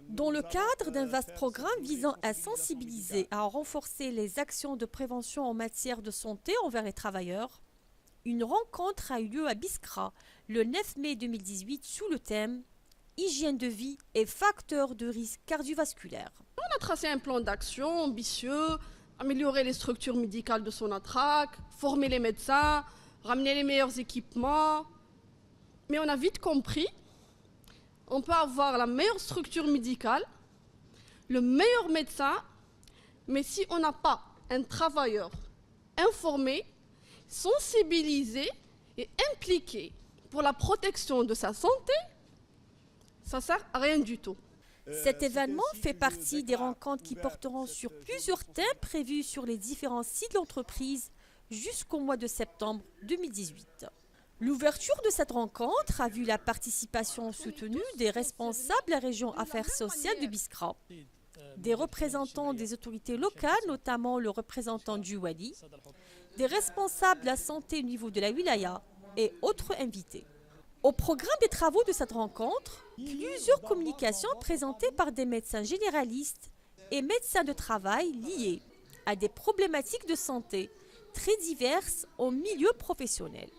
Dans le cadre d'un vaste programme visant à sensibiliser et à renforcer les actions de prévention en matière de santé envers les travailleurs, une rencontre a eu lieu à Biskra le 9 mai 2018 sous le thème Hygiène de vie et facteurs de risque cardiovasculaire. On a tracé un plan d'action ambitieux, améliorer les structures médicales de Sonatrach, former les médecins, ramener les meilleurs équipements. Mais on a vite compris, on peut avoir la meilleure structure médicale, le meilleur médecin, mais si on n'a pas un travailleur informé, sensibilisé et impliqué pour la protection de sa santé, ça ne sert à rien du tout. Cet événement fait partie des rencontres qui porteront sur plusieurs thèmes prévus sur les différents sites de l'entreprise jusqu'au mois de septembre 2018. L'ouverture de cette rencontre a vu la participation soutenue des responsables de la région Affaires sociales de Biskra, des représentants des autorités locales, notamment le représentant du Wadi, des responsables de la santé au niveau de la wilaya et autres invités. Au programme des travaux de cette rencontre, plusieurs communications présentées par des médecins généralistes et médecins de travail liés à des problématiques de santé très diverses au milieu professionnel.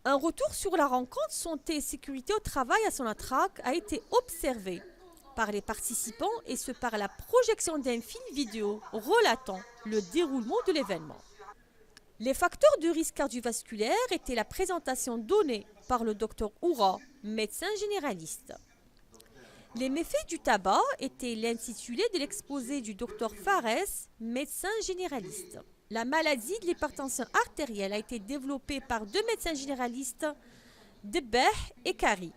Un retour sur la rencontre santé et sécurité au travail à Sonatrach a été observé par les participants et ce par la projection d'un film vidéo relatant le déroulement de l'événement. Les facteurs de risque cardiovasculaire étaient la présentation donnée par le Dr Oura, médecin généraliste. Les méfaits du tabac étaient l'intitulé de l'exposé du Dr Fares, médecin généraliste. La maladie de l'hypertension artérielle a été développée par deux médecins généralistes, Debeh et Kari.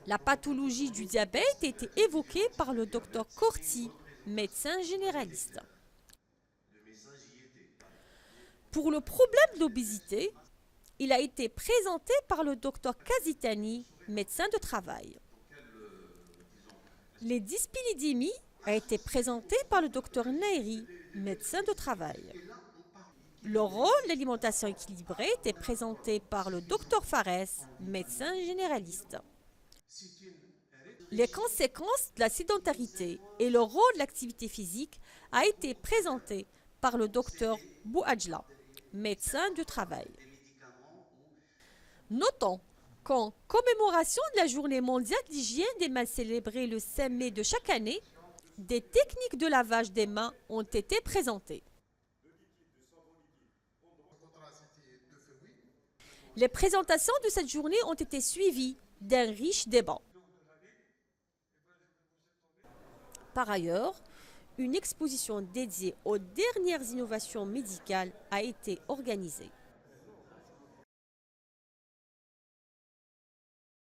La pathologie du diabète a été évoquée par le Dr Korti, médecin généraliste. Pour le problème de l'obésité, il a été présenté par le Dr Kazitani, médecin de travail. Les dyslipidémies a été présenté par le Dr Nairi, médecin de travail. Le rôle de l'alimentation équilibrée était présenté par le Dr Fares, médecin généraliste. Les conséquences de la sédentarité et le rôle de l'activité physique a été présenté par le Dr Bouadjla, médecin du travail. Notons qu'en commémoration de la Journée mondiale d'hygiène des mains célébrée le 5 mai de chaque année, des techniques de lavage des mains ont été présentées. Les présentations de cette journée ont été suivies d'un riche débat. Par ailleurs, une exposition dédiée aux dernières innovations médicales a été organisée.